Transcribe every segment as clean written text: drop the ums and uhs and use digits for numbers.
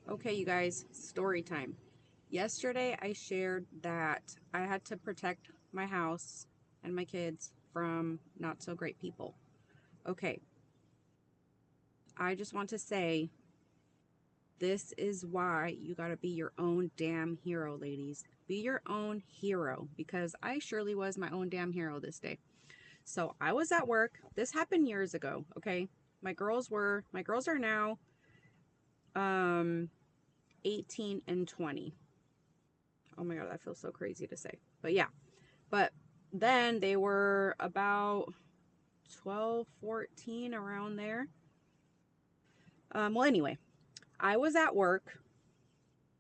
Okay, you guys, story time. Yesterday, I shared that I had to protect my house and my kids from not so great people. Okay, I just want to say this is why you gotta be your own damn hero, ladies. Be your own hero because I surely was my own damn hero this day. So I was at work. This happened years ago, okay? My girls are now um 18 and 20. Oh my god, that feels so crazy to say. But yeah. But then they were about 12, 14, around there. Well, anyway, I was at work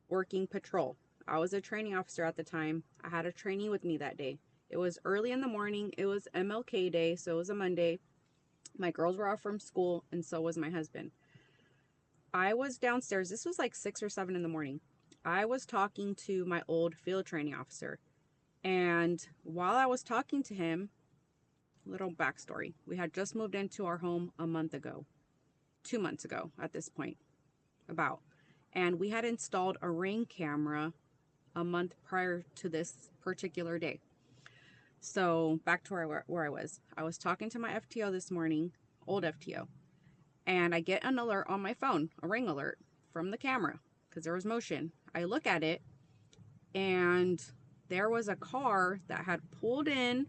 working patrol. I was a training officer at the time. I had a trainee with me that day. It was early in the morning. It was MLK Day, so it was a Monday. My girls were off from school, and so was my husband. I was downstairs. This was like 6 or 7 in the morning. I was talking to my old field training officer. And while I was talking to him, little backstory. We had just moved into our home a month ago, 2 months ago at this point, about. And we had installed a Ring camera a month prior to this particular day. So back to where I was. I was talking to my FTO this morning, old FTO, and I get an alert on my phone, a Ring alert from the camera because there was motion. I look at it, and there was a car that had pulled in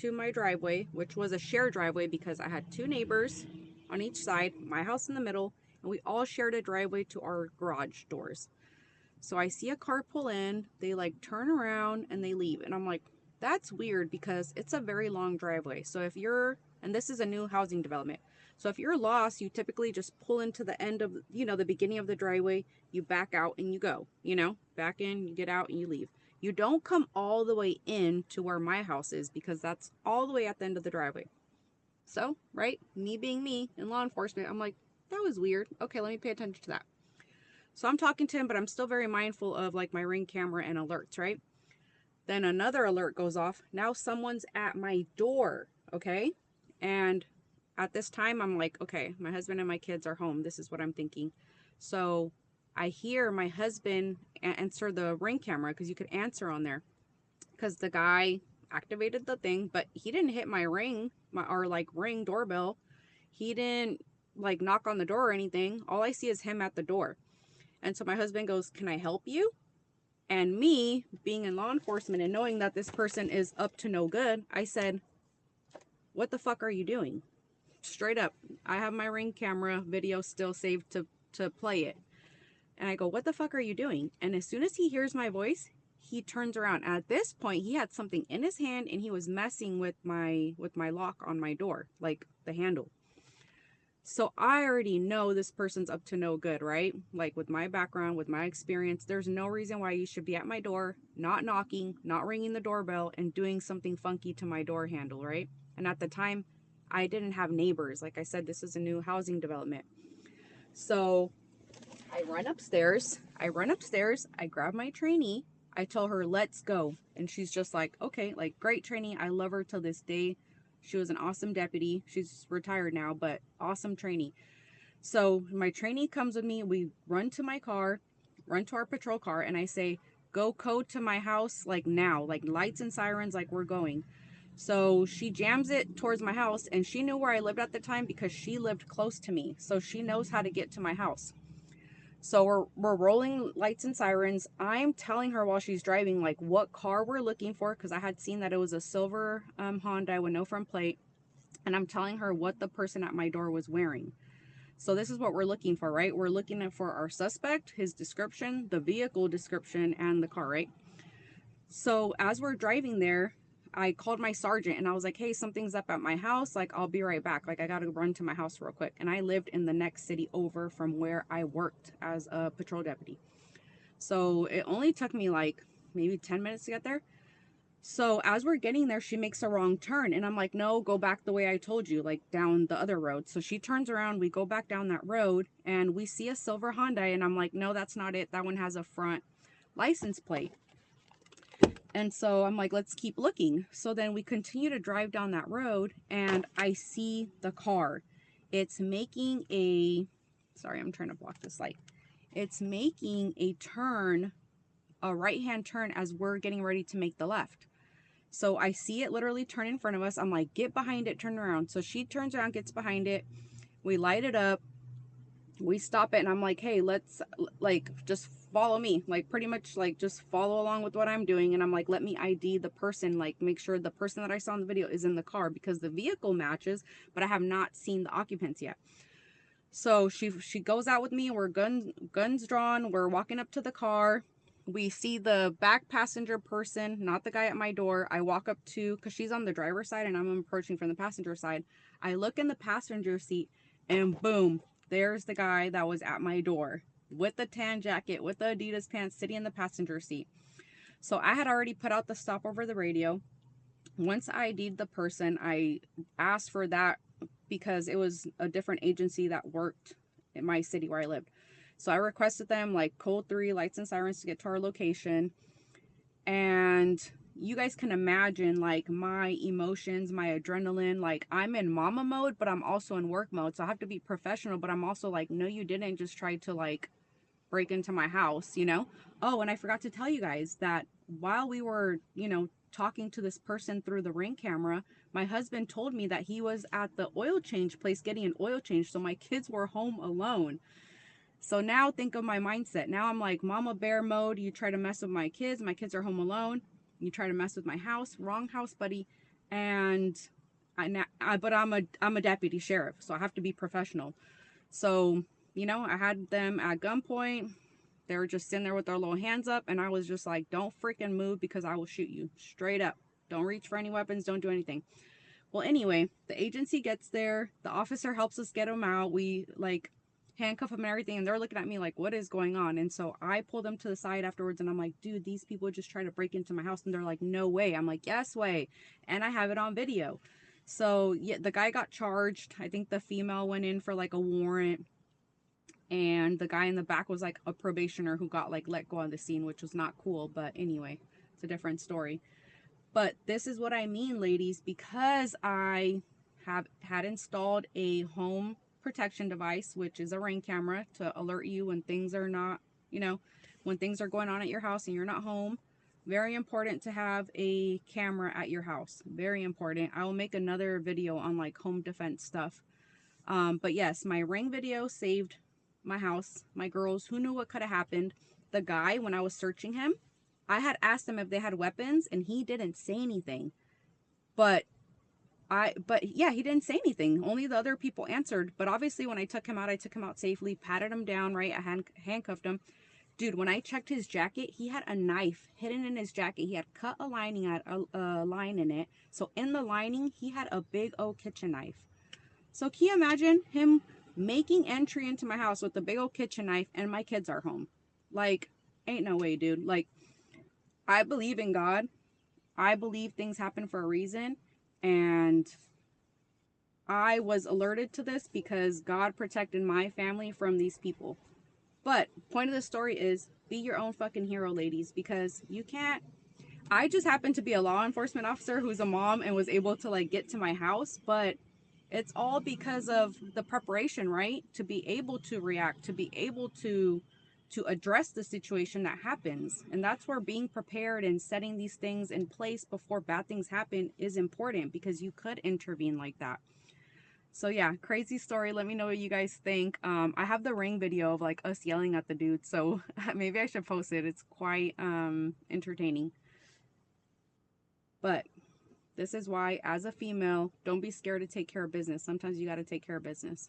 to my driveway, which was a shared driveway because I had two neighbors on each side, my house in the middle, and we all shared a driveway to our garage doors. So I see a car pull in, they like turn around and they leave. And I'm like, that's weird because it's a very long driveway. So if you're, and this is a new housing development. So if you're lost, you typically just pull into the end of, the beginning of the driveway, you back out and you go, back in, you get out and you leave. You don't come all the way in to where my house is because that's all the way at the end of the driveway. So, right, me being me in law enforcement, I'm like, that was weird. Okay, let me pay attention to that. So I'm talking to him, but I'm still very mindful of like my Ring camera and alerts, right? Then another alert goes off. Now someone's at my door, okay? And at this time, I'm like, okay, my husband and my kids are home. This is what I'm thinking. So I hear my husband answer the Ring camera because you could answer on there because the guy activated the thing, but he didn't hit my ring, or like Ring doorbell. He didn't like knock on the door or anything. All I see is him at the door. And so my husband goes, "Can I help you?" And me, being in law enforcement and knowing that this person is up to no good, I said, "What the fuck are you doing?" Straight up. I have my Ring camera video still saved to play it. And I go, "What the fuck are you doing?" And as soon as he hears my voice, he turns around. At this point, he had something in his hand and he was messing with my lock on my door, like the handle. So I already know this person's up to no good, right? Like with my background, with my experience, there's no reason why you should be at my door, not knocking, not ringing the doorbell, and doing something funky to my door handle, right? And at the time, I didn't have neighbors. Like I said, this is a new housing development. So I run upstairs. I grab my trainee. I tell her, let's go. And she's just like, okay, like great trainee. I love her till this day. She was an awesome deputy. She's retired now, but awesome trainee. So my trainee comes with me. We run to my car, run to our patrol car, and I say, go code to my house like now, like lights and sirens, like we're going. So she jams it towards my house, and she knew where I lived at the time because she lived close to me. So she knows how to get to my house. So we're rolling lights and sirens. I'm telling her while she's driving like what car we're looking for because I had seen that it was a silver Honda with no front plate, and I'm telling her what the person at my door was wearing. So this is what we're looking for, right? We're looking for our suspect, his description, the vehicle description, and the car, right? So as we're driving there, I called my sergeant and I was like, hey, something's up at my house. Like, I'll be right back. Like, I got to run to my house real quick. And I lived in the next city over from where I worked as a patrol deputy. So it only took me like maybe 10 minutes to get there. So as we're getting there, she makes a wrong turn. And I'm like, no, go back the way I told you, like down the other road. So she turns around, we go back down that road and we see a silver Hyundai. And I'm like, no, that's not it. That one has a front license plate. And so I'm like, let's keep looking. So then we continue to drive down that road and I see the car. It's making a, sorry, I'm trying to block this light. it's making a turn, a right-hand turn, as we're getting ready to make the left. So I see it literally turn in front of us. I'm like, get behind it, turn around. So she turns around, gets behind it. We light it up. We stop it. And I'm like, hey, let's like just follow me. Like pretty much like just follow along with what I'm doing. And I'm like, let me ID the person, like make sure the person that I saw in the video is in the car, because the vehicle matches, but I have not seen the occupants yet. So she goes out with me. We're guns drawn. We're walking up to the car. We see the back passenger person, not the guy at my door. I walk up to, because she's on the driver's side and I'm approaching from the passenger side. I look in the passenger seat and boom, there's the guy that was at my door with the tan jacket, with the Adidas pants, sitting in the passenger seat. So I had already put out the stop over the radio. Once I ID'd the person, I asked for that because it was a different agency that worked in my city where I lived. So I requested them like code 3 lights and sirens to get to our location. And you guys can imagine like my emotions, my adrenaline, like I'm in mama mode, but I'm also in work mode. So I have to be professional, but I'm also like, no, you didn't just try to like break into my house, you know? Oh, and I forgot to tell you guys that while we were, talking to this person through the Ring camera, my husband told me that he was at the oil change place getting an oil change. So my kids were home alone. So now think of my mindset. Now I'm like mama bear mode. You try to mess with my kids are home alone. You try to mess with my house, wrong house, buddy. And but I'm a deputy sheriff, so I have to be professional. So, I had them at gunpoint. They were just sitting there with their little hands up, and I was just like, don't freaking move because I will shoot you straight up. Don't reach for any weapons, don't do anything. Well, anyway, the agency gets there, the officer helps us get them out. We like handcuff them and everything, and they're looking at me like, what is going on? And so I pull them to the side afterwards, and I'm like, dude, these people just try to break into my house. And they're like, no way. I'm like, yes way. And I have it on video. So yeah, the guy got charged. I think the female went in for like a warrant, and the guy in the back was like a probationer who got like let go on the scene, which was not cool. But anyway, it's a different story. But this is what I mean, ladies, because I have had installed a home protection device, which is a Ring camera to alert you when things are not, when things are going on at your house and you're not home. Very important to have a camera at your house. Very important. I will make another video on like home defense stuff. But yes, my Ring video saved my house, my girls. Who knew what could have happened? The guy, when I was searching him, I had asked him if they had weapons and he didn't say anything. But yeah, he didn't say anything. Only the other people answered. But obviously when I took him out safely, patted him down, right? I handcuffed him. Dude, when I checked his jacket, he had a knife hidden in his jacket. He had cut a lining at a line in it. So in the lining, he had a big old kitchen knife. So can you imagine him making entry into my house with a big old kitchen knife and my kids are home? Like, ain't no way, dude. Like, I believe in God. I believe things happen for a reason. And I was alerted to this because God protected my family from these people. But point of the story is be your own fucking hero, ladies, because you can't. I just happened to be a law enforcement officer who's a mom and was able to like get to my house, but it's all because of the preparation, right? To be able to react, to be able to address the situation that happens. And that's where being prepared and setting these things in place before bad things happen is important, because you could intervene like that. So yeah, crazy story. Let me know what you guys think. I have the Ring video of like us yelling at the dude, so maybe I should post it. It's quite entertaining. But this is why, as a female, don't be scared to take care of business. Sometimes you got to take care of business.